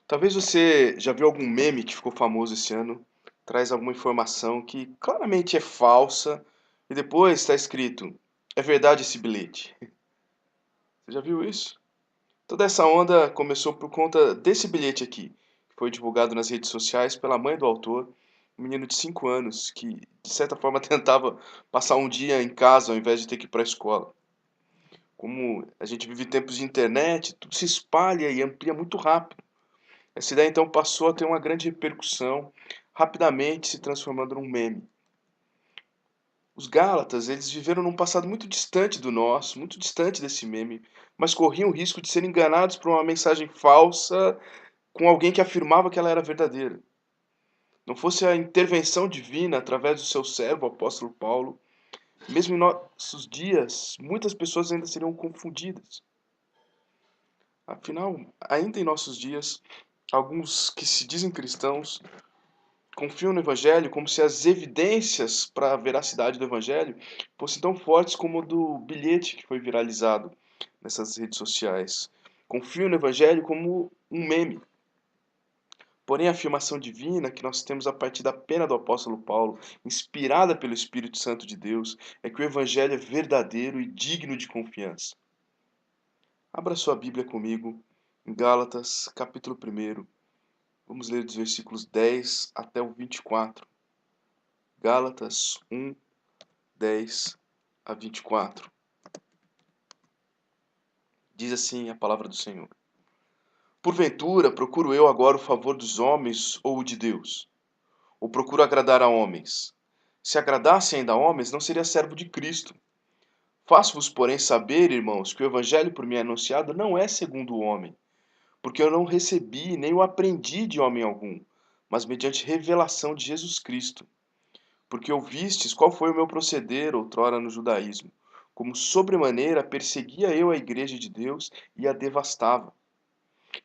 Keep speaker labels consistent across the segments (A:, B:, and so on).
A: Talvez você já viu algum meme que ficou famoso esse ano, traz alguma informação que claramente é falsa e depois está escrito: "É verdade esse bilhete". Você já viu isso? Toda essa onda começou por conta desse bilhete aqui, que foi divulgado nas redes sociais pela mãe do autor, um menino de 5 anos que, de certa forma, tentava passar um dia em casa ao invés de ter que ir para a escola. Como a gente vive tempos de internet, tudo se espalha e amplia muito rápido. Essa ideia então passou a ter uma grande repercussão, rapidamente se transformando num meme. Os Gálatas, eles viveram num passado muito distante do nosso, muito distante desse meme, mas corriam o risco de serem enganados por uma mensagem falsa com alguém que afirmava que ela era verdadeira. Não fosse a intervenção divina através do seu servo, o apóstolo Paulo, mesmo em nossos dias, muitas pessoas ainda seriam confundidas. Afinal, ainda em nossos dias, alguns que se dizem cristãos confiam no Evangelho como se as evidências para a veracidade do Evangelho fossem tão fortes como o do bilhete que foi viralizado nessas redes sociais. Confiam no Evangelho como um meme. Porém, a afirmação divina que nós temos a partir da pena do apóstolo Paulo, inspirada pelo Espírito Santo de Deus, é que o Evangelho é verdadeiro e digno de confiança. Abra sua Bíblia comigo em Gálatas, capítulo 1. Vamos ler dos versículos 10 até o 24. Gálatas 1, 10 a 24. Diz assim a palavra do Senhor: Porventura, procuro eu agora o favor dos homens ou o de Deus? Ou procuro agradar a homens? Se agradasse ainda a homens, não seria servo de Cristo. Faço-vos, porém, saber, irmãos, que o evangelho por mim anunciado não é segundo o homem, porque eu não recebi nem o aprendi de homem algum, mas mediante revelação de Jesus Cristo. Porque ouvistes qual foi o meu proceder outrora no judaísmo, como sobremaneira perseguia eu a igreja de Deus e a devastava.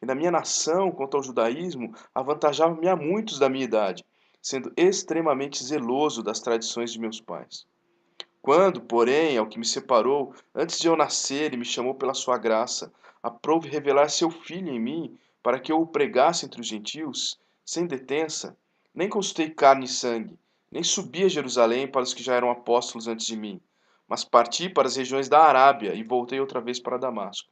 A: E na minha nação, quanto ao judaísmo, avantajava-me a muitos da minha idade, sendo extremamente zeloso das tradições de meus pais. Quando, porém, ao que me separou, antes de eu nascer e me chamou pela sua graça, aprouve revelar seu filho em mim, para que eu o pregasse entre os gentios, sem detença, nem consultei carne e sangue, nem subi a Jerusalém para os que já eram apóstolos antes de mim, mas parti para as regiões da Arábia e voltei outra vez para Damasco.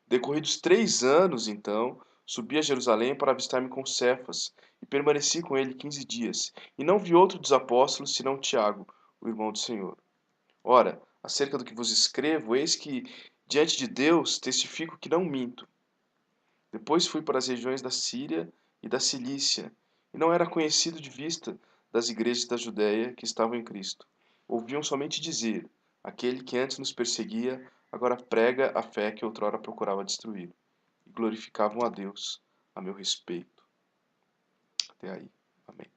A: Decorridos 3 anos, então, subi a Jerusalém para avistar-me com Cefas, e permaneci com ele 15 dias, e não vi outro dos apóstolos senão Tiago, o irmão do Senhor. Ora, acerca do que vos escrevo, eis que, diante de Deus, testifico que não minto. Depois fui para as regiões da Síria e da Cilícia, e não era conhecido de vista das igrejas da Judéia que estavam em Cristo. Ouviam somente dizer: aquele que antes nos perseguia, agora prega a fé que outrora procurava destruir. E glorificavam a Deus a meu respeito. Até aí. Amém.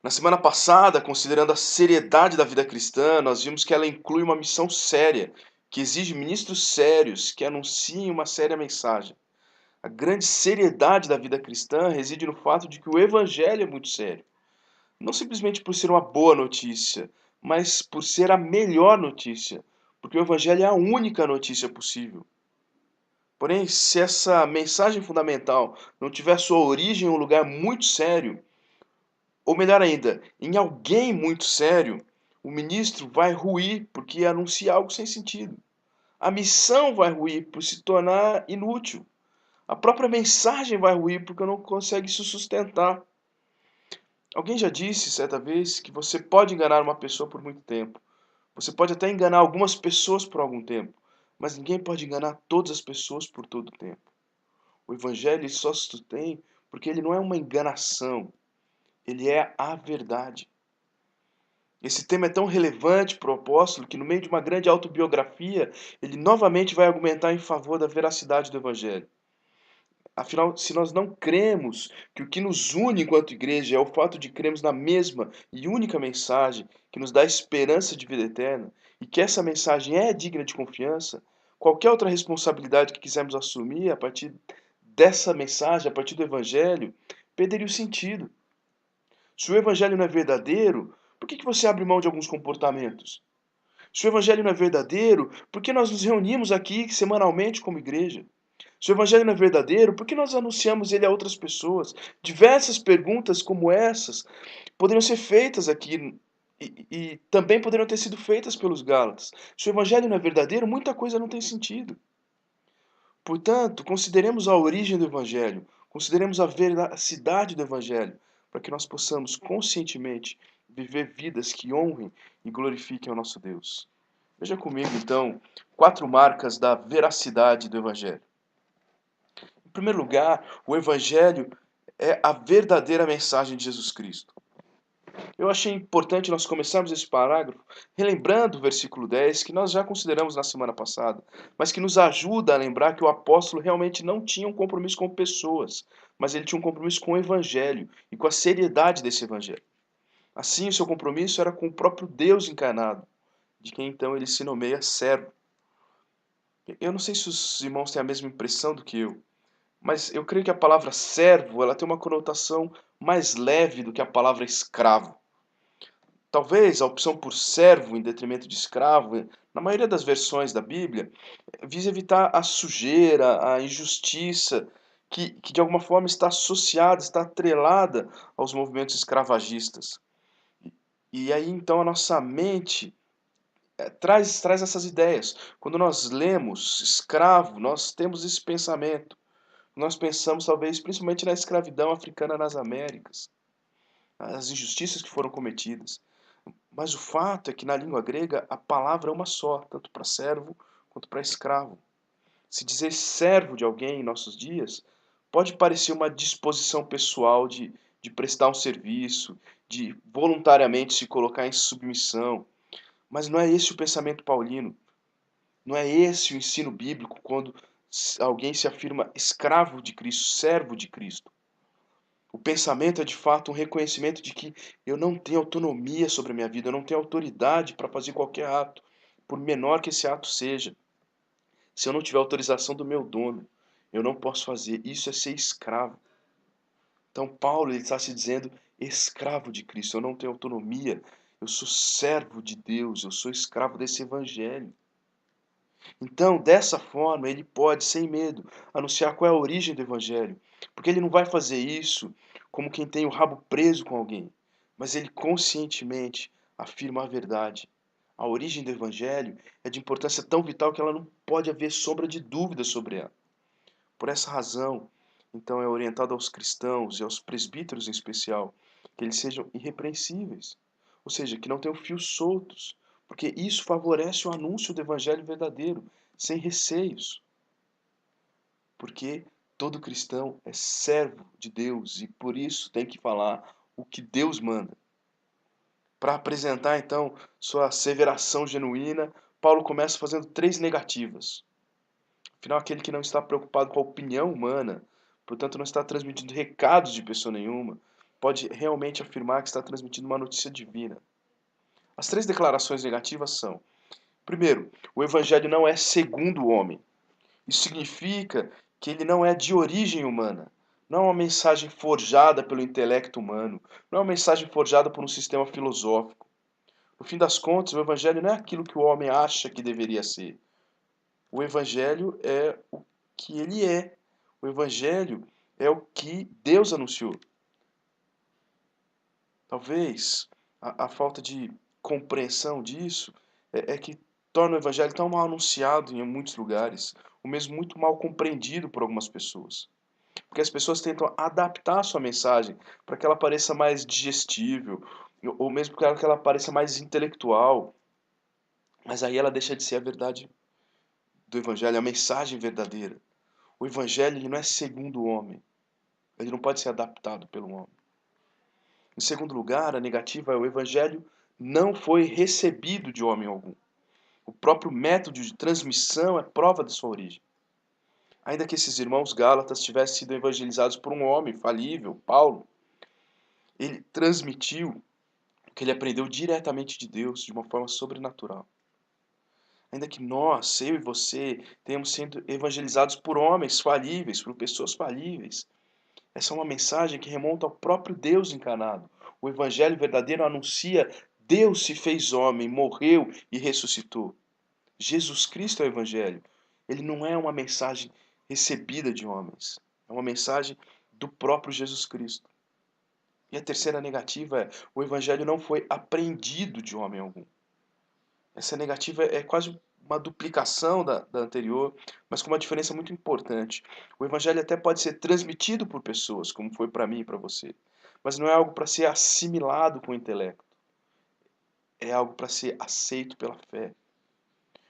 A: Na semana passada, considerando a seriedade da vida cristã, nós vimos que ela inclui uma missão séria, que exige ministros sérios que anunciem uma séria mensagem. A grande seriedade da vida cristã reside no fato de que o evangelho é muito sério. Não simplesmente por ser uma boa notícia, mas por ser a melhor notícia, porque o evangelho é a única notícia possível. Porém, se essa mensagem fundamental não tiver sua origem em um lugar muito sério, ou melhor ainda, em alguém muito sério, o ministro vai ruir porque anuncia algo sem sentido. A missão vai ruir por se tornar inútil. A própria mensagem vai ruir porque não consegue se sustentar. Alguém já disse certa vez que você pode enganar uma pessoa por muito tempo. Você pode até enganar algumas pessoas por algum tempo, mas ninguém pode enganar todas as pessoas por todo o tempo. O evangelho só se sustém porque ele não é uma enganação, ele é a verdade. Esse tema é tão relevante para o apóstolo que, no meio de uma grande autobiografia, ele novamente vai argumentar em favor da veracidade do evangelho. Afinal, se nós não cremos que o que nos une enquanto igreja é o fato de cremos na mesma e única mensagem que nos dá esperança de vida eterna, e que essa mensagem é digna de confiança, qualquer outra responsabilidade que quisermos assumir a partir dessa mensagem, a partir do evangelho, perderia o sentido. Se o evangelho não é verdadeiro, por que você abre mão de alguns comportamentos? Se o evangelho não é verdadeiro, por que nós nos reunimos aqui semanalmente como igreja? Se o evangelho não é verdadeiro, por que nós anunciamos ele a outras pessoas? Diversas perguntas como essas poderiam ser feitas aqui e também poderiam ter sido feitas pelos Gálatas. Se o evangelho não é verdadeiro, muita coisa não tem sentido. Portanto, consideremos a origem do evangelho, consideremos a veracidade do evangelho, para que nós possamos conscientemente viver vidas que honrem e glorifiquem ao nosso Deus. Veja comigo, então, 4 marcas da veracidade do evangelho. Em primeiro lugar, o evangelho é a verdadeira mensagem de Jesus Cristo. Eu achei importante nós começarmos esse parágrafo relembrando o versículo 10, que nós já consideramos na semana passada, mas que nos ajuda a lembrar que o apóstolo realmente não tinha um compromisso com pessoas, mas ele tinha um compromisso com o evangelho e com a seriedade desse evangelho. Assim, o seu compromisso era com o próprio Deus encarnado, de quem então ele se nomeia servo. Eu não sei se os irmãos têm a mesma impressão do que eu, mas eu creio que a palavra servo ela tem uma conotação mais leve do que a palavra escravo. Talvez a opção por servo em detrimento de escravo, na maioria das versões da Bíblia, visa evitar a sujeira, a injustiça, que de alguma forma está associada, está atrelada aos movimentos escravagistas. E aí então a nossa mente traz essas ideias. Quando nós lemos escravo, nós temos esse pensamento. Nós pensamos talvez principalmente na escravidão africana nas Américas, as injustiças que foram cometidas. Mas o fato é que na língua grega a palavra é uma só, tanto para servo quanto para escravo. Se dizer servo de alguém em nossos dias pode parecer uma disposição pessoal de prestar um serviço, de voluntariamente se colocar em submissão. Mas não é esse o pensamento paulino. Não é esse o ensino bíblico quando alguém se afirma escravo de Cristo, servo de Cristo. O pensamento é de fato um reconhecimento de que eu não tenho autonomia sobre a minha vida, eu não tenho autoridade para fazer qualquer ato, por menor que esse ato seja. Se eu não tiver autorização do meu dono, eu não posso fazer. Isso é ser escravo. Então Paulo ele está se dizendo escravo de Cristo. Eu não tenho autonomia, eu sou servo de Deus, eu sou escravo desse evangelho. Então, dessa forma, ele pode, sem medo, anunciar qual é a origem do evangelho, porque ele não vai fazer isso como quem tem o rabo preso com alguém, mas ele conscientemente afirma a verdade. A origem do evangelho é de importância tão vital que ela não pode haver sombra de dúvida sobre ela. Por essa razão, então é orientado aos cristãos e aos presbíteros em especial, que eles sejam irrepreensíveis, ou seja, que não tenham fios soltos, porque isso favorece o anúncio do evangelho verdadeiro, sem receios. Porque todo cristão é servo de Deus e por isso tem que falar o que Deus manda. Para apresentar então sua asseveração genuína, Paulo começa fazendo 3 negativas. Afinal, aquele que não está preocupado com a opinião humana, portanto não está transmitindo recados de pessoa nenhuma, pode realmente afirmar que está transmitindo uma notícia divina. As 3 declarações negativas são: primeiro, o evangelho não é segundo o homem. Isso significa que ele não é de origem humana. Não é uma mensagem forjada pelo intelecto humano. Não é uma mensagem forjada por um sistema filosófico. No fim das contas, o evangelho não é aquilo que o homem acha que deveria ser. O evangelho é o que ele é. O evangelho é o que Deus anunciou. Talvez a falta de compreensão disso é que torna o evangelho tão mal anunciado em muitos lugares, ou mesmo muito mal compreendido por algumas pessoas. Porque as pessoas tentam adaptar a sua mensagem para que ela pareça mais digestível, ou mesmo para que ela pareça mais intelectual. Mas aí ela deixa de ser a verdade do evangelho, a mensagem verdadeira. O evangelho ele não é segundo o homem. Ele não pode ser adaptado pelo homem. Em segundo lugar, a negativa é o evangelho não foi recebido de homem algum. O próprio método de transmissão é prova de sua origem. Ainda que esses irmãos gálatas tivessem sido evangelizados por um homem falível, Paulo, ele transmitiu o que ele aprendeu diretamente de Deus, de uma forma sobrenatural. Ainda que nós, eu e você, tenhamos sido evangelizados por homens falíveis, por pessoas falíveis, essa é uma mensagem que remonta ao próprio Deus encarnado. O evangelho verdadeiro anuncia Deus se fez homem, morreu e ressuscitou. Jesus Cristo é o evangelho. Ele não é uma mensagem recebida de homens. É uma mensagem do próprio Jesus Cristo. E a terceira negativa é: o evangelho não foi aprendido de homem algum. Essa negativa é quase uma duplicação da anterior, mas com uma diferença muito importante. O evangelho até pode ser transmitido por pessoas, como foi para mim e para você, mas não é algo para ser assimilado com o intelecto. É algo para ser aceito pela fé.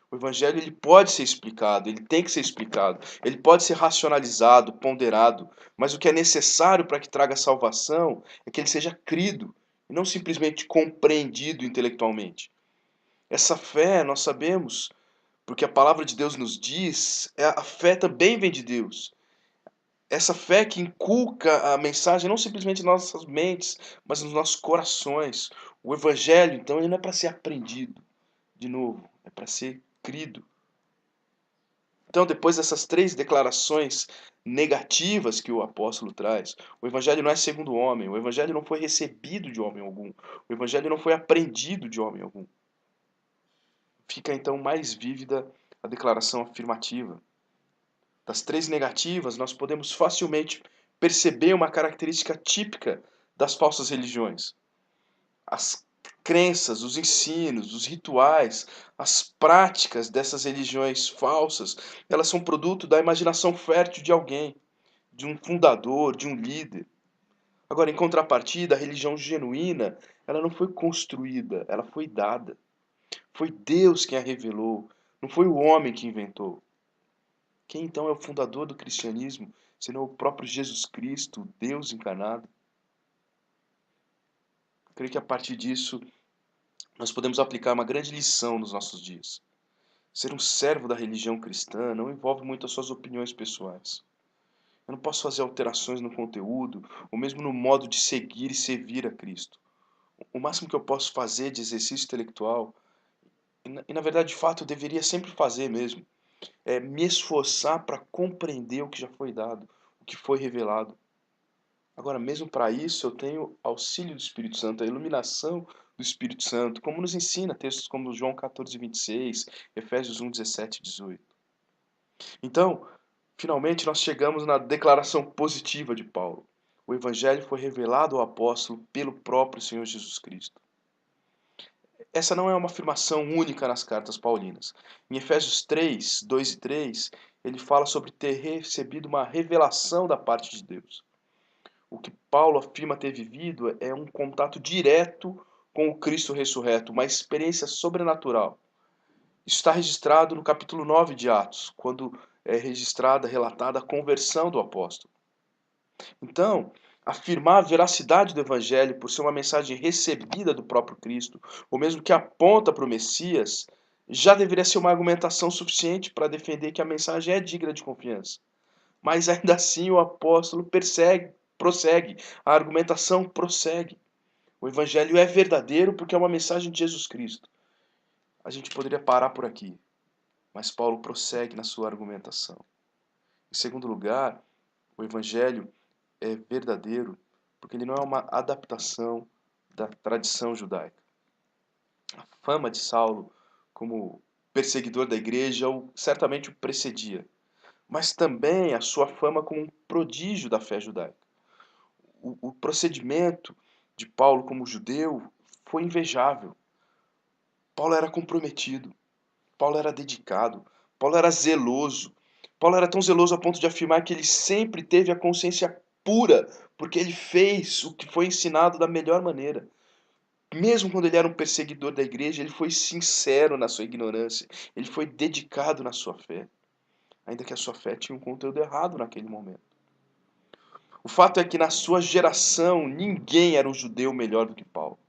A: O evangelho ele pode ser explicado, ele tem que ser explicado, ele pode ser racionalizado, ponderado, mas o que é necessário para que traga salvação é que ele seja crido e não simplesmente compreendido intelectualmente. Essa fé, nós sabemos, porque a palavra de Deus nos diz, a fé também vem de Deus. Essa fé que inculca a mensagem não simplesmente nas nossas mentes, mas nos nossos corações. O evangelho, então, ele não é para ser aprendido, de novo, é para ser crido. Então, depois dessas três declarações negativas que o apóstolo traz, o evangelho não é segundo o homem, o evangelho não foi recebido de homem algum, o evangelho não foi aprendido de homem algum. Fica então mais vívida a declaração afirmativa. Das três negativas, nós podemos facilmente perceber uma característica típica das falsas religiões. As crenças, os ensinos, os rituais, as práticas dessas religiões falsas, elas são produto da imaginação fértil de alguém, de um fundador, de um líder. Agora, em contrapartida, a religião genuína, ela não foi construída, ela foi dada. Foi Deus quem a revelou, não foi o homem que inventou. Quem então é o fundador do cristianismo, senão o próprio Jesus Cristo, Deus encarnado? Eu creio que a partir disso nós podemos aplicar uma grande lição nos nossos dias. Ser um servo da religião cristã não envolve muito as suas opiniões pessoais. Eu não posso fazer alterações no conteúdo, ou mesmo no modo de seguir e servir a Cristo. O máximo que eu posso fazer de exercício intelectual, e na verdade, de fato, eu deveria sempre fazer mesmo, é me esforçar para compreender o que já foi dado, o que foi revelado. Agora, mesmo para isso, eu tenho auxílio do Espírito Santo, a iluminação do Espírito Santo, como nos ensina textos como João 14:26, Efésios 1:17 e 18. Então, finalmente, nós chegamos na declaração positiva de Paulo. O Evangelho foi revelado ao apóstolo pelo próprio Senhor Jesus Cristo. Essa não é uma afirmação única nas cartas paulinas. Em Efésios 3, 2 e 3, ele fala sobre ter recebido uma revelação da parte de Deus. O que Paulo afirma ter vivido é um contato direto com o Cristo ressurreto, uma experiência sobrenatural. Isso está registrado no capítulo 9 de Atos, quando é registrada, relatada a conversão do apóstolo. Então, afirmar a veracidade do Evangelho por ser uma mensagem recebida do próprio Cristo, ou mesmo que aponta para o Messias, já deveria ser uma argumentação suficiente para defender que a mensagem é digna de confiança. Mas ainda assim o apóstolo prossegue, a argumentação prossegue. O Evangelho é verdadeiro porque é uma mensagem de Jesus Cristo. A gente poderia parar por aqui, mas Paulo prossegue na sua argumentação. Em segundo lugar, o Evangelho é verdadeiro porque ele não é uma adaptação da tradição judaica. A fama de Saulo como perseguidor da igreja certamente o precedia, mas também a sua fama como um prodígio da fé judaica. O procedimento de Paulo como judeu foi invejável. Paulo era comprometido, Paulo era dedicado, Paulo era zeloso. Paulo era tão zeloso a ponto de afirmar que ele sempre teve a consciência pura, porque ele fez o que foi ensinado da melhor maneira. Mesmo quando ele era um perseguidor da igreja, ele foi sincero na sua ignorância, ele foi dedicado na sua fé, ainda que a sua fé tinha um conteúdo errado naquele momento. O fato é que na sua geração ninguém era um judeu melhor do que Paulo.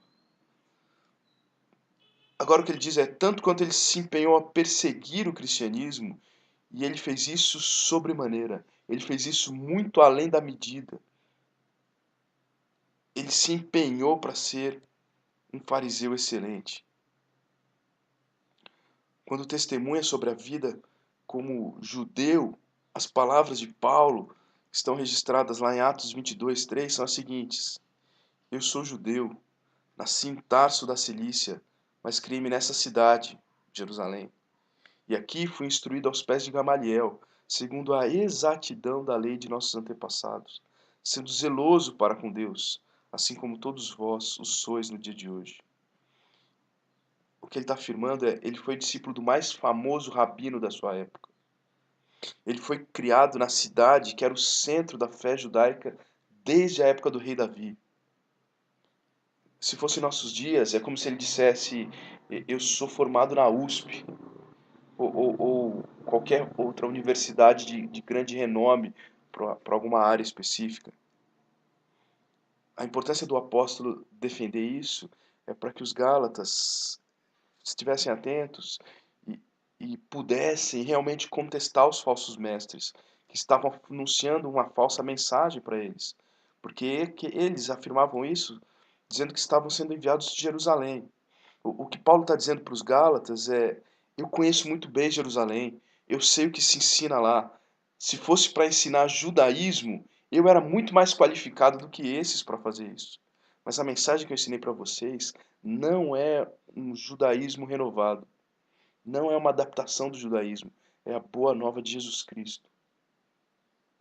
A: Agora o que ele diz é, tanto quanto ele se empenhou a perseguir o cristianismo, e ele fez isso sobremaneira, ele fez isso muito além da medida. Ele se empenhou para ser um fariseu excelente. Quando testemunha sobre a vida como judeu, as palavras de Paulo, que estão registradas lá em Atos 22:3, são as seguintes: eu sou judeu, nasci em Tarso da Cilícia, mas criei-me nessa cidade, Jerusalém. E aqui fui instruído aos pés de Gamaliel, segundo a exatidão da lei de nossos antepassados, sendo zeloso para com Deus, assim como todos vós o sois no dia de hoje. O que ele está afirmando é, ele foi discípulo do mais famoso rabino da sua época. Ele foi criado na cidade que era o centro da fé judaica desde a época do rei Davi. Se fosse nossos dias, é como se ele dissesse, eu sou formado na USP, ou qualquer outra universidade de grande renome para alguma área específica. A importância do apóstolo defender isso é para que os gálatas estivessem atentos e, e pudessem realmente contestar os falsos mestres que estavam anunciando uma falsa mensagem para eles. Porque eles afirmavam isso dizendo que estavam sendo enviados de Jerusalém. O que Paulo está dizendo para os Gálatas é: eu conheço muito bem Jerusalém, eu sei o que se ensina lá. Se fosse para ensinar judaísmo, eu era muito mais qualificado do que esses para fazer isso. Mas a mensagem que eu ensinei para vocês não é um judaísmo renovado, não é uma adaptação do judaísmo, é a boa nova de Jesus Cristo.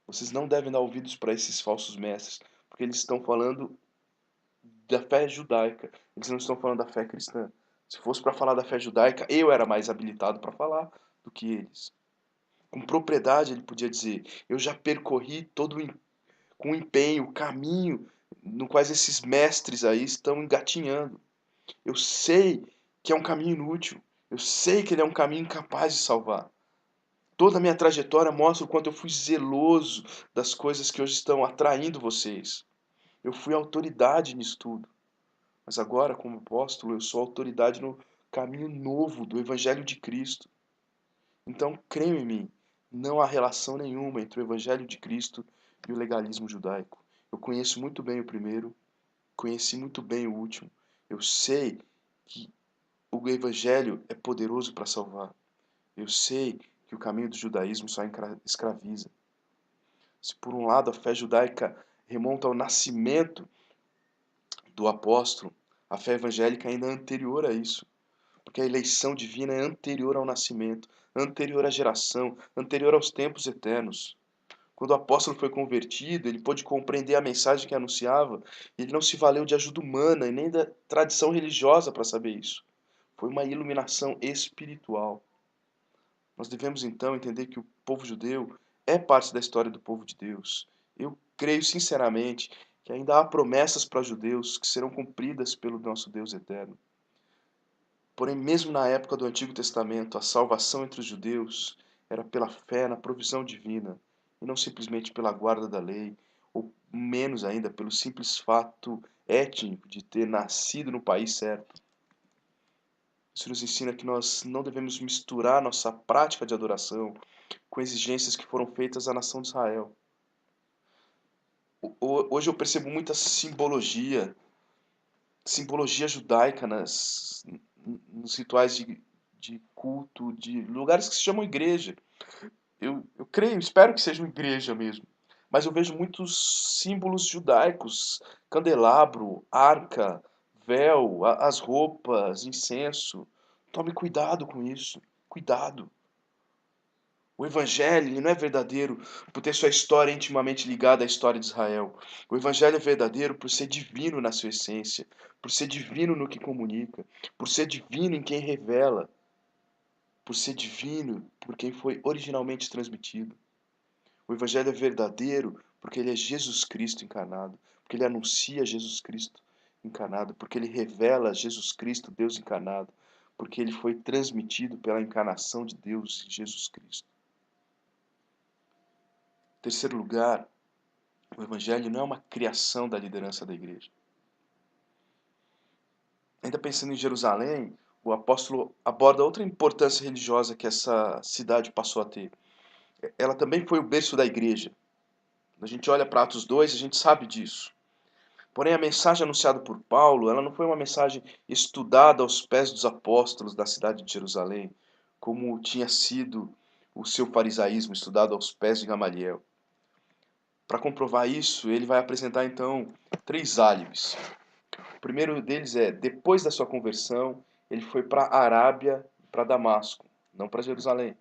A: Vocês não devem dar ouvidos para esses falsos mestres, porque eles estão falando da fé judaica, eles não estão falando da fé cristã. Se fosse para falar da fé judaica, eu era mais habilitado para falar do que eles. Com propriedade ele podia dizer: eu já percorri com empenho o caminho no quais esses mestres aí estão engatinhando. Eu sei que é um caminho inútil. Eu sei que ele é um caminho incapaz de salvar. Toda a minha trajetória mostra o quanto eu fui zeloso das coisas que hoje estão atraindo vocês. Eu fui autoridade nisso tudo. Mas agora, como apóstolo, eu sou autoridade no caminho novo do Evangelho de Cristo. Então, creia em mim, não há relação nenhuma entre o Evangelho de Cristo e o legalismo judaico. Eu conheço muito bem o primeiro, conheci muito bem o último. Eu sei que o Evangelho é poderoso para salvar. Eu sei que o caminho do judaísmo só escraviza. Se por um lado a fé judaica remonta ao nascimento do apóstolo, a fé evangélica ainda é anterior a isso. Porque a eleição divina é anterior ao nascimento, anterior à geração, anterior aos tempos eternos. Quando o apóstolo foi convertido, ele pôde compreender a mensagem que anunciava, e ele não se valeu de ajuda humana e nem da tradição religiosa para saber isso. Foi uma iluminação espiritual. Nós devemos então entender que o povo judeu é parte da história do povo de Deus. Eu creio sinceramente que ainda há promessas para judeus que serão cumpridas pelo nosso Deus eterno. Porém, mesmo na época do Antigo Testamento, a salvação entre os judeus era pela fé na provisão divina, e não simplesmente pela guarda da lei, ou menos ainda pelo simples fato étnico de ter nascido no país certo. Isso nos ensina que nós não devemos misturar nossa prática de adoração com exigências que foram feitas à nação de Israel. Hoje eu percebo muita simbologia judaica nos rituais de culto, de lugares que se chamam igreja. Eu creio, espero que sejam igreja mesmo. Mas eu vejo muitos símbolos judaicos, candelabro, arca, véu, as roupas, incenso. Tome cuidado com isso. Cuidado. O Evangelho ele não é verdadeiro por ter sua história intimamente ligada à história de Israel. O Evangelho é verdadeiro por ser divino na sua essência, por ser divino no que comunica, por ser divino em quem revela, por ser divino por quem foi originalmente transmitido. O Evangelho é verdadeiro porque ele é Jesus Cristo encarnado, porque ele anuncia Jesus Cristo encarnado, porque ele revela Jesus Cristo, Deus encarnado, porque ele foi transmitido pela encarnação de Deus em Jesus Cristo. Em terceiro lugar, o Evangelho não é uma criação da liderança da igreja. Ainda pensando em Jerusalém, o apóstolo aborda outra importância religiosa que essa cidade passou a ter. Ela também foi o berço da igreja. Quando a gente olha para Atos 2, a gente sabe disso. Porém, a mensagem anunciada por Paulo, ela não foi uma mensagem estudada aos pés dos apóstolos da cidade de Jerusalém, como tinha sido o seu farisaísmo estudado aos pés de Gamaliel. Para comprovar isso, ele vai apresentar então 3 álibis. O primeiro deles é, depois da sua conversão, ele foi para a Arábia, para Damasco, não para Jerusalém.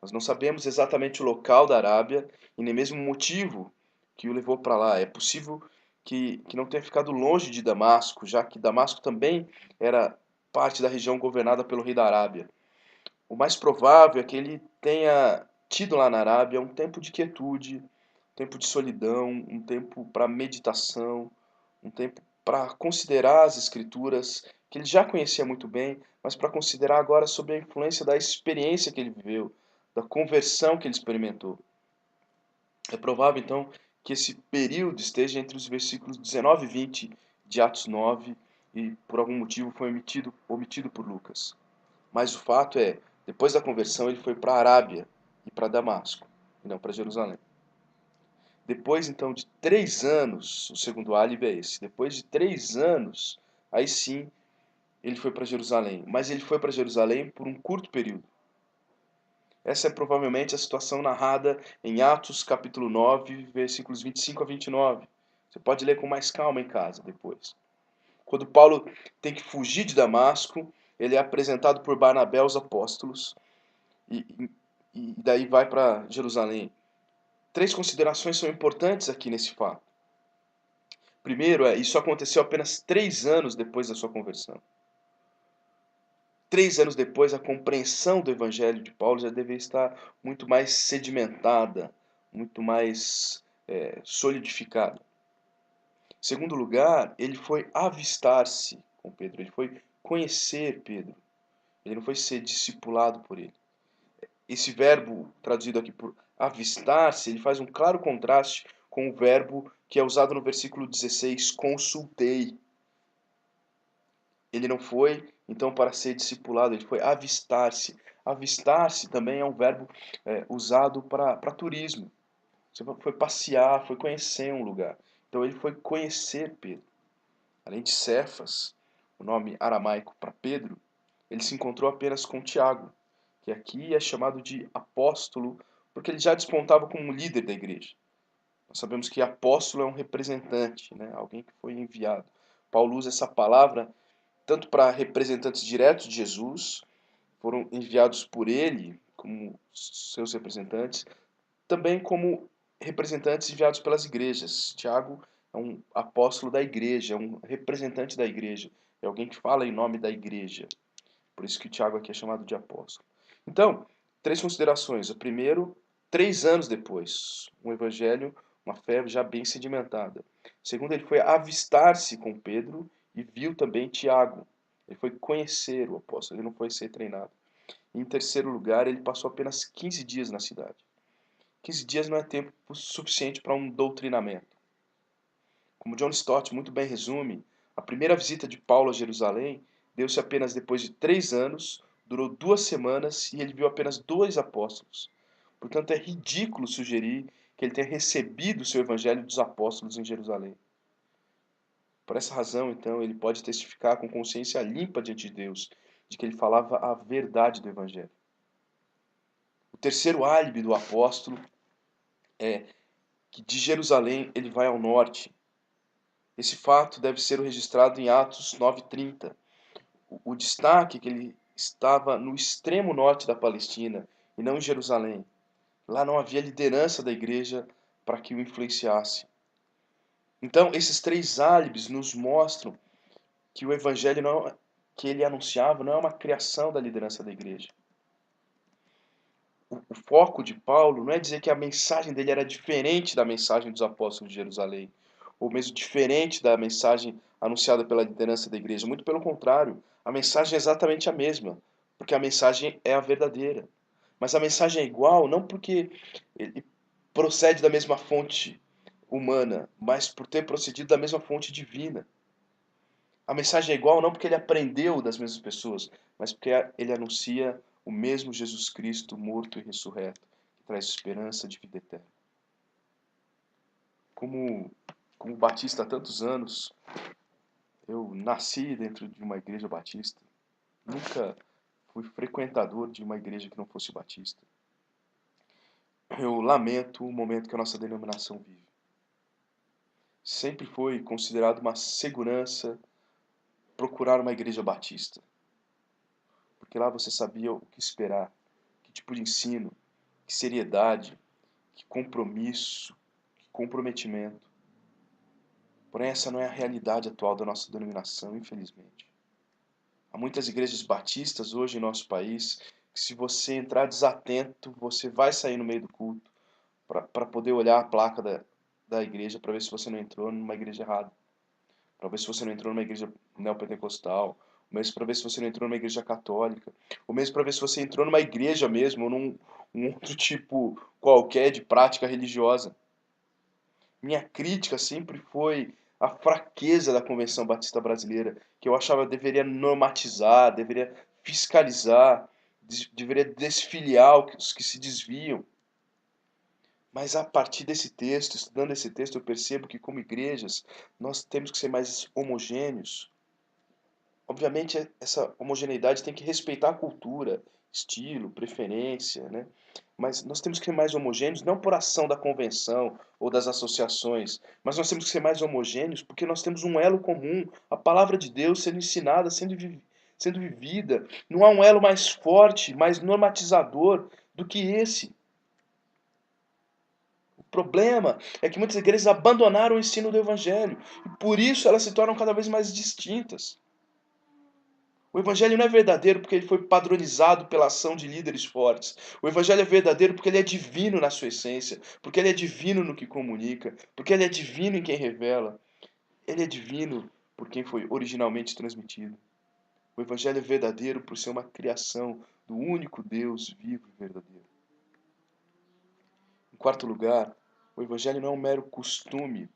A: Nós não sabemos exatamente o local da Arábia e nem mesmo o motivo que o levou para lá. É possível que não tenha ficado longe de Damasco, já que Damasco também era parte da região governada pelo rei da Arábia. O mais provável é que ele tenha tido lá na Arábia um tempo de quietude, um tempo de solidão, um tempo para meditação, um tempo para considerar as escrituras que ele já conhecia muito bem, mas para considerar agora sob a influência da experiência que ele viveu, da conversão que ele experimentou. É provável então que esse período esteja entre os versículos 19 e 20 de Atos 9 e por algum motivo foi omitido por Lucas. Mas o fato é, depois da conversão ele foi para a Arábia e para Damasco, e não para Jerusalém. Depois então de 3 anos, o segundo álibi é esse, depois de 3 anos, aí sim ele foi para Jerusalém. Mas ele foi para Jerusalém por um curto período. Essa é provavelmente a situação narrada em Atos capítulo 9, versículos 25 a 29. Você pode ler com mais calma em casa depois. Quando Paulo tem que fugir de Damasco, ele é apresentado por Barnabé aos apóstolos e daí vai para Jerusalém. 3 considerações são importantes aqui nesse fato. Primeiro, isso aconteceu apenas 3 anos depois da sua conversão. 3 anos depois, a compreensão do evangelho de Paulo já deveria estar muito mais sedimentada, muito mais solidificada. Em segundo lugar, ele foi avistar-se com Pedro, ele foi conhecer Pedro, ele não foi ser discipulado por ele. Esse verbo traduzido aqui por avistar-se, ele faz um claro contraste com o verbo que é usado no versículo 16, consultei. Ele não foi, então, para ser discipulado, ele foi avistar-se. Avistar-se também é um verbo usado para turismo. Você foi passear, foi conhecer um lugar. Então ele foi conhecer Pedro. Além de Cefas, o nome aramaico para Pedro, ele se encontrou apenas com Tiago, que aqui é chamado de apóstolo, porque ele já despontava como líder da igreja. Nós sabemos que apóstolo é um representante, né? Alguém que foi enviado. Paulo usa essa palavra tanto para representantes diretos de Jesus, foram enviados por ele como seus representantes, também como representantes enviados pelas igrejas. Tiago é um apóstolo da igreja, é um representante da igreja, é alguém que fala em nome da igreja. Por isso que Tiago aqui é chamado de apóstolo. Então, 3 considerações. O primeiro, 3 anos depois, um evangelho, uma fé já bem sedimentada. Segundo, ele foi avistar-se com Pedro e viu também Tiago. Ele foi conhecer o apóstolo, ele não foi ser treinado. E, em terceiro lugar, ele passou apenas 15 dias na cidade. 15 dias não é tempo suficiente para um doutrinamento. Como John Stott muito bem resume, a primeira visita de Paulo a Jerusalém deu-se apenas depois de 3 anos, durou 2 semanas e ele viu apenas 2 apóstolos. Portanto, é ridículo sugerir que ele tenha recebido o seu evangelho dos apóstolos em Jerusalém. Por essa razão, então, ele pode testificar com consciência limpa diante de Deus de que ele falava a verdade do evangelho. O terceiro álibi do apóstolo é que de Jerusalém ele vai ao norte. Esse fato deve ser registrado em Atos 9:30. O destaque é que ele estava no extremo norte da Palestina e não em Jerusalém. Lá não havia liderança da igreja para que o influenciasse. Então, esses 3 álibis nos mostram que o evangelho que ele anunciava não é uma criação da liderança da igreja. O foco de Paulo não é dizer que a mensagem dele era diferente da mensagem dos apóstolos de Jerusalém, ou mesmo diferente da mensagem anunciada pela liderança da igreja. Muito pelo contrário, a mensagem é exatamente a mesma, porque a mensagem é a verdadeira. Mas a mensagem é igual não porque ele procede da mesma fonte humana, mas por ter procedido da mesma fonte divina. A mensagem é igual não porque ele aprendeu das mesmas pessoas, mas porque ele anuncia o mesmo Jesus Cristo morto e ressurreto, que traz esperança de vida eterna. Como batista há tantos anos, eu nasci dentro de uma igreja batista. Nunca fui frequentador de uma igreja que não fosse batista. Eu lamento o momento que a nossa denominação vive. Sempre foi considerado uma segurança procurar uma igreja batista. Porque lá você sabia o que esperar, que tipo de ensino, que seriedade, que compromisso, que comprometimento. Porém, essa não é a realidade atual da nossa denominação, infelizmente. Há muitas igrejas batistas hoje em nosso país que, se você entrar desatento, você vai sair no meio do culto para poder olhar a placa da igreja para ver se você não entrou numa igreja errada, para ver se você não entrou numa igreja neopentecostal, ou mesmo para ver se você não entrou numa igreja católica, ou mesmo para ver se você entrou numa igreja mesmo, ou num um outro tipo qualquer de prática religiosa. Minha crítica sempre foi a fraqueza da Convenção Batista Brasileira, que eu achava deveria normatizar, deveria fiscalizar, deveria desfiliar os que se desviam. Mas a partir desse texto, estudando esse texto, eu percebo que como igrejas, nós temos que ser mais homogêneos. Obviamente, essa homogeneidade tem que respeitar a cultura, estilo, preferência, né? Mas nós temos que ser mais homogêneos, não por ação da convenção ou das associações, mas nós temos que ser mais homogêneos porque nós temos um elo comum, a palavra de Deus sendo ensinada, sendo vivida. Não há um elo mais forte, mais normatizador do que esse. O problema é que muitas igrejas abandonaram o ensino do Evangelho e por isso elas se tornam cada vez mais distintas. O evangelho não é verdadeiro porque ele foi padronizado pela ação de líderes fortes. O evangelho é verdadeiro porque ele é divino na sua essência, porque ele é divino no que comunica, porque ele é divino em quem revela. Ele é divino por quem foi originalmente transmitido. O evangelho é verdadeiro por ser uma criação do único Deus vivo e verdadeiro. Em quarto lugar, o evangelho não é um mero costume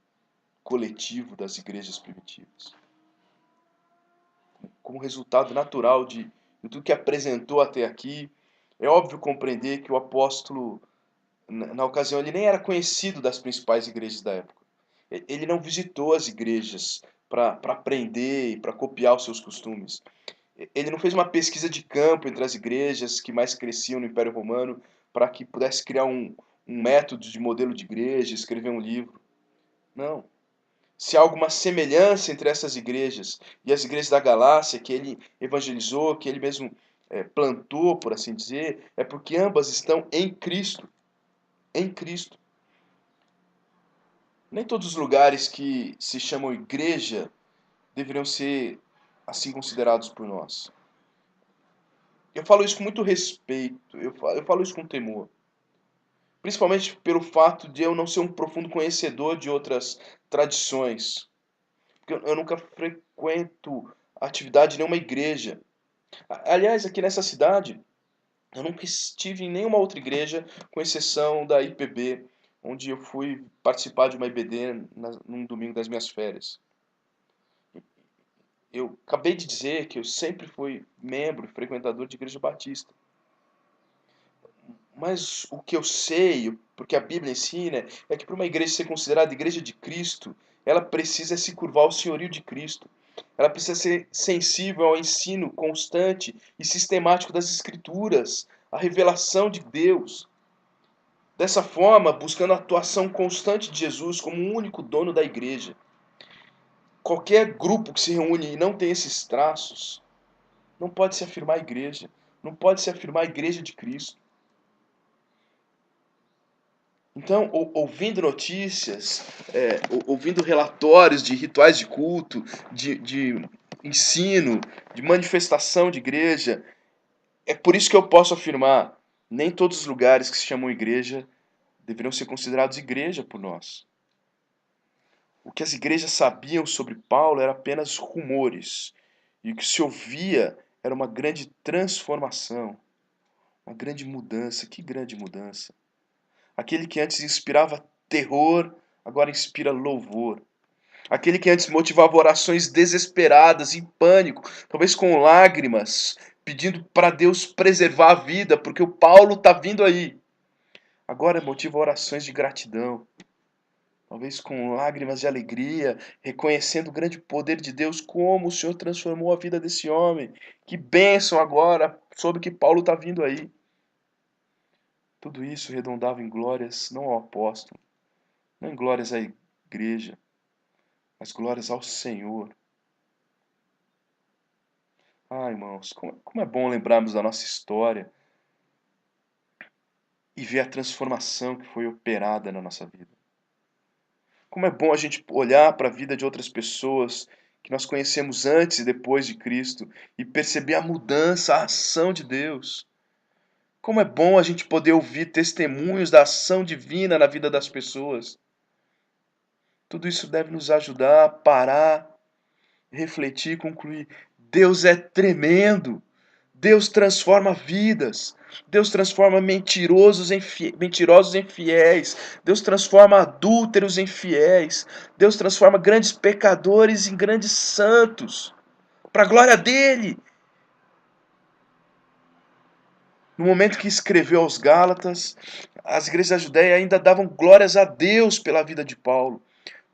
A: coletivo das igrejas primitivas. Como resultado natural de tudo que apresentou até aqui, é óbvio compreender que o apóstolo, na ocasião, ele nem era conhecido das principais igrejas da época. Ele não visitou as igrejas para aprender e para copiar os seus costumes. Ele não fez uma pesquisa de campo entre as igrejas que mais cresciam no Império Romano para que pudesse criar um método de modelo de igreja, escrever um livro. Não. Se há alguma semelhança entre essas igrejas e as igrejas da Galácia que ele evangelizou, que ele mesmo plantou, por assim dizer, é porque ambas estão em Cristo. Em Cristo. Nem todos os lugares que se chamam igreja deveriam ser assim considerados por nós. Eu falo isso com muito respeito, eu falo isso com temor. Principalmente pelo fato de eu não ser um profundo conhecedor de outras tradições. Porque eu nunca frequento atividade em nenhuma igreja. Aliás, aqui nessa cidade, eu nunca estive em nenhuma outra igreja, com exceção da IPB, onde eu fui participar de uma IBD num domingo das minhas férias. Eu acabei de dizer que eu sempre fui membro e frequentador de igreja batista. Mas o que eu sei, porque a Bíblia ensina, é que para uma igreja ser considerada igreja de Cristo, ela precisa se curvar ao senhorio de Cristo. Ela precisa ser sensível ao ensino constante e sistemático das Escrituras, à revelação de Deus. Dessa forma, buscando a atuação constante de Jesus como o único dono da igreja. Qualquer grupo que se reúne e não tem esses traços, não pode se afirmar igreja, não pode se afirmar igreja de Cristo. Então, ouvindo notícias, ouvindo relatórios de rituais de culto, de ensino, de manifestação de igreja, é por isso que eu posso afirmar, nem todos os lugares que se chamam igreja deveriam ser considerados igreja por nós. O que as igrejas sabiam sobre Paulo era apenas rumores, e o que se ouvia era uma grande transformação, uma grande mudança. Que grande mudança! Aquele que antes inspirava terror, agora inspira louvor. Aquele que antes motivava orações desesperadas, em pânico, talvez com lágrimas, pedindo para Deus preservar a vida, porque o Paulo está vindo aí. Agora motiva orações de gratidão, talvez com lágrimas de alegria, reconhecendo o grande poder de Deus, como o Senhor transformou a vida desse homem. Que bênção agora sobre que Paulo está vindo aí. Tudo isso redondava em glórias não ao apóstolo, não em glórias à igreja, mas glórias ao Senhor. Ah, irmãos, como é bom lembrarmos da nossa história. e ver a transformação que foi operada na nossa vida. Como é bom a gente olhar para a vida de outras pessoas que nós conhecemos antes e depois de Cristo e perceber a mudança, a ação de Deus. Como é bom a gente poder ouvir testemunhos da ação divina na vida das pessoas. Tudo isso deve nos ajudar a parar, refletir e concluir. Deus é tremendo. Deus transforma vidas. Deus transforma mentirosos em fiéis. Deus transforma adúlteros em fiéis. Deus transforma grandes pecadores em grandes santos. Para a glória dele. No momento que escreveu aos Gálatas, as igrejas da Judéia ainda davam glórias a Deus pela vida de Paulo.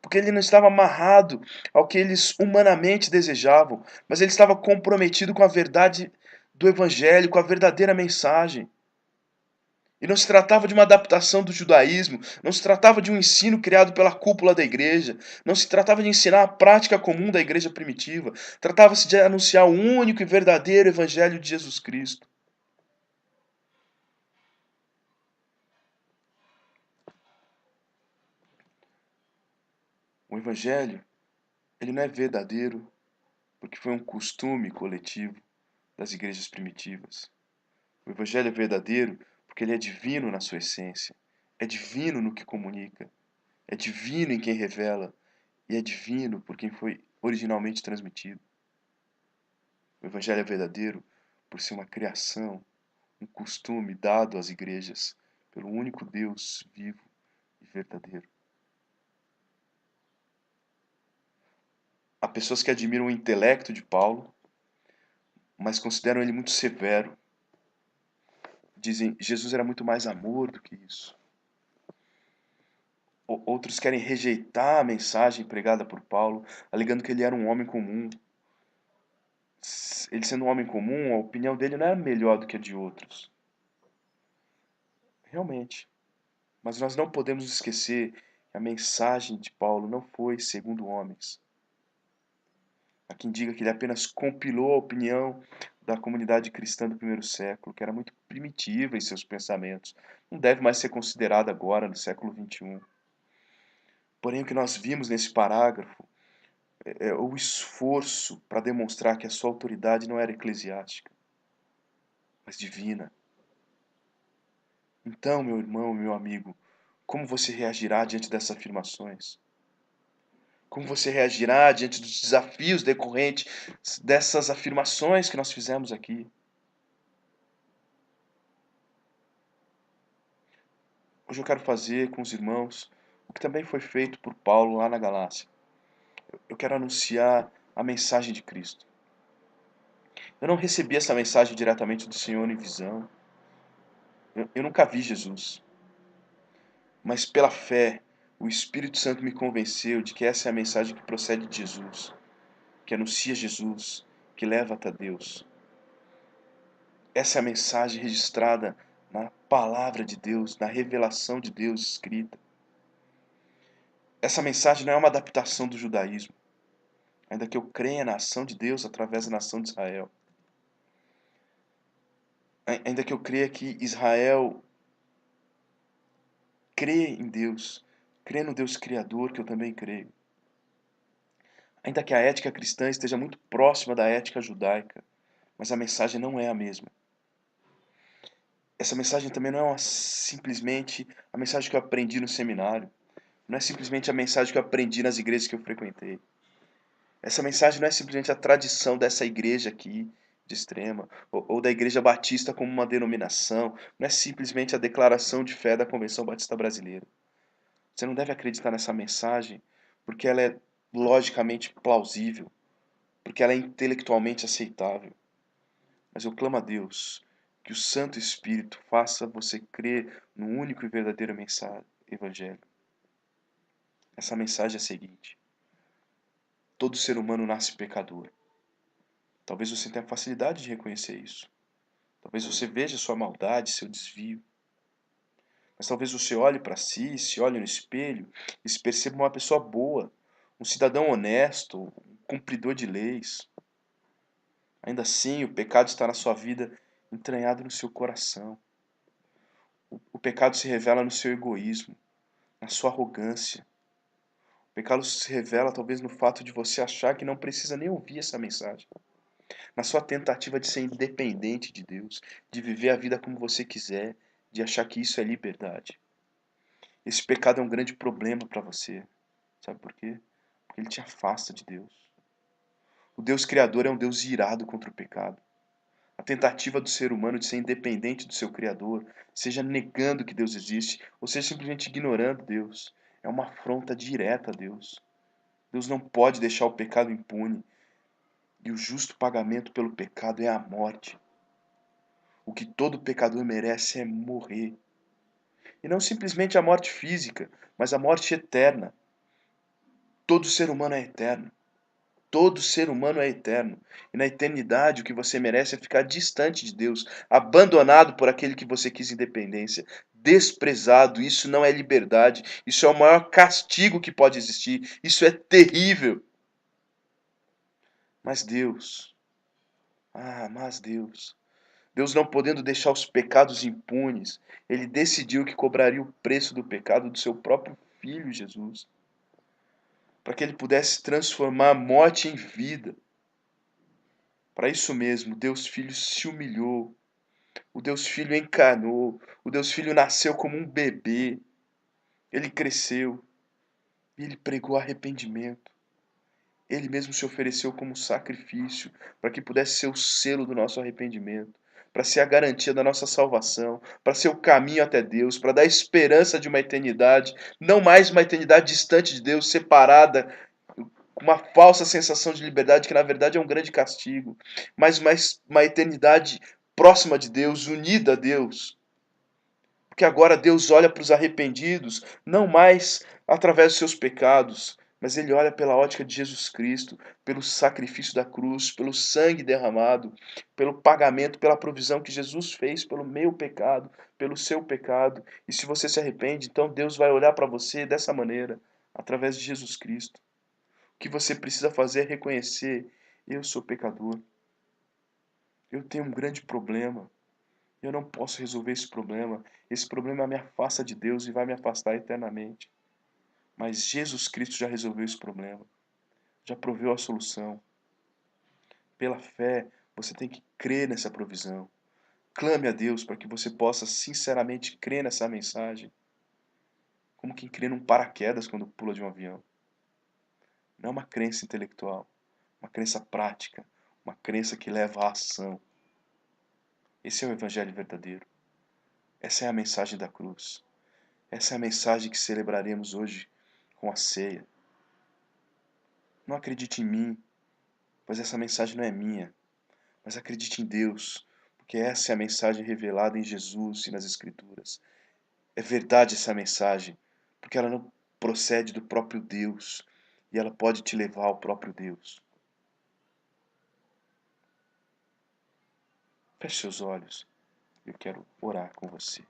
A: Porque ele não estava amarrado ao que eles humanamente desejavam, mas ele estava comprometido com a verdade do Evangelho, com a verdadeira mensagem. E não se tratava de uma adaptação do judaísmo, não se tratava de um ensino criado pela cúpula da igreja, não se tratava de ensinar a prática comum da igreja primitiva, tratava-se de anunciar o único e verdadeiro Evangelho de Jesus Cristo. O Evangelho, ele não é verdadeiro porque foi um costume coletivo das igrejas primitivas. O Evangelho é verdadeiro porque ele é divino na sua essência, é divino no que comunica, é divino em quem revela e é divino por quem foi originalmente transmitido. O Evangelho é verdadeiro por ser uma criação, um costume dado às igrejas pelo único Deus vivo e verdadeiro. Há pessoas que admiram o intelecto de Paulo, mas consideram ele muito severo. Dizem, Jesus era muito mais amor do que isso. Outros querem rejeitar a mensagem pregada por Paulo, alegando que ele era um homem comum. Ele sendo um homem comum, a opinião dele não era melhor do que a de outros. Realmente. Mas nós não podemos esquecer que a mensagem de Paulo não foi segundo homens. Há quem diga que ele apenas compilou a opinião da comunidade cristã do primeiro século, que era muito primitiva em seus pensamentos. Não deve mais ser considerada agora, no século XXI. Porém, o que nós vimos nesse parágrafo é o esforço para demonstrar que a sua autoridade não era eclesiástica, mas divina. Então, meu irmão, meu amigo, como você reagirá diante dessas afirmações? Como você reagirá diante dos desafios decorrentes dessas afirmações que nós fizemos aqui? Hoje eu quero fazer com os irmãos o que também foi feito por Paulo lá na Galácia. Eu quero anunciar a mensagem de Cristo. Eu não recebi essa mensagem diretamente do Senhor em visão. Eu nunca vi Jesus. Mas pela fé, o Espírito Santo me convenceu de que essa é a mensagem que procede de Jesus, que anuncia Jesus, que leva até Deus. Essa é a mensagem registrada na palavra de Deus, na revelação de Deus escrita. Essa mensagem não é uma adaptação do judaísmo, ainda que eu creia na ação de Deus através da nação de Israel. Ainda que eu creia que Israel crê em Deus, crê no Deus Criador, que eu também creio. Ainda que a ética cristã esteja muito próxima da ética judaica, mas a mensagem não é a mesma. Essa mensagem também não é simplesmente a mensagem que eu aprendi no seminário. Não é simplesmente a mensagem que eu aprendi nas igrejas que eu frequentei. Essa mensagem não é simplesmente a tradição dessa igreja aqui, de Extrema, ou da Igreja Batista como uma denominação. Não é simplesmente a declaração de fé da Convenção Batista Brasileira. Você não deve acreditar nessa mensagem porque ela é logicamente plausível, porque ela é intelectualmente aceitável. Mas eu clamo a Deus que o Santo Espírito faça você crer no único e verdadeiro Evangelho. Essa mensagem é a seguinte: todo ser humano nasce pecador. Talvez você tenha facilidade de reconhecer isso. Talvez você veja sua maldade, seu desvio. Mas talvez você olhe para si, se olhe no espelho e se perceba uma pessoa boa, um cidadão honesto, um cumpridor de leis. Ainda assim, o pecado está na sua vida, entranhado no seu coração. O pecado se revela no seu egoísmo, na sua arrogância. O pecado se revela talvez no fato de você achar que não precisa nem ouvir essa mensagem. Na sua tentativa de ser independente de Deus, de viver a vida como você quiser, de achar que isso é liberdade. Esse pecado é um grande problema para você. Sabe por quê? Porque ele te afasta de Deus. O Deus Criador é um Deus irado contra o pecado. A tentativa do ser humano de ser independente do seu Criador, seja negando que Deus existe, ou seja simplesmente ignorando Deus, é uma afronta direta a Deus. Deus não pode deixar o pecado impune. E o justo pagamento pelo pecado é a morte. O que todo pecador merece é morrer. E não simplesmente a morte física, mas a morte eterna. Todo ser humano é eterno. Todo ser humano é eterno. E na eternidade o que você merece é ficar distante de Deus, abandonado por aquele que você quis independência, desprezado. Isso não é liberdade. Isso é o maior castigo que pode existir. Isso é terrível. Mas Deus, Deus não podendo deixar os pecados impunes, ele decidiu que cobraria o preço do pecado do seu próprio Filho Jesus, para que ele pudesse transformar a morte em vida. Para isso mesmo, Deus Filho se humilhou, o Deus Filho encarnou, o Deus Filho nasceu como um bebê, ele cresceu e ele pregou arrependimento. Ele mesmo se ofereceu como sacrifício para que pudesse ser o selo do nosso arrependimento, para ser a garantia da nossa salvação, para ser o caminho até Deus, para dar esperança de uma eternidade, não mais uma eternidade distante de Deus, separada, com uma falsa sensação de liberdade que na verdade é um grande castigo, mas uma eternidade próxima de Deus, unida a Deus. Porque agora Deus olha para os arrependidos, não mais através dos seus pecados, mas Ele olha pela ótica de Jesus Cristo, pelo sacrifício da cruz, pelo sangue derramado, pelo pagamento, pela provisão que Jesus fez pelo meu pecado, pelo seu pecado. E se você se arrepende, então Deus vai olhar para você dessa maneira, através de Jesus Cristo. O que você precisa fazer é reconhecer: eu sou pecador, eu tenho um grande problema. Eu não posso resolver esse problema. Esse problema me afasta de Deus e vai me afastar eternamente. Mas Jesus Cristo já resolveu esse problema. Já proveu a solução. Pela fé, você tem que crer nessa provisão. Clame a Deus para que você possa sinceramente crer nessa mensagem. Como quem crê num paraquedas quando pula de um avião. Não é uma crença intelectual. Uma crença prática. Uma crença que leva à ação. Esse é o Evangelho verdadeiro. Essa é a mensagem da cruz. Essa é a mensagem que celebraremos hoje com a ceia. Não acredite em mim, pois essa mensagem não é minha, mas acredite em Deus, porque essa é a mensagem revelada em Jesus e nas Escrituras. É verdade essa mensagem, porque ela não procede do próprio Deus e ela pode te levar ao próprio Deus. Feche seus olhos, eu quero orar com você.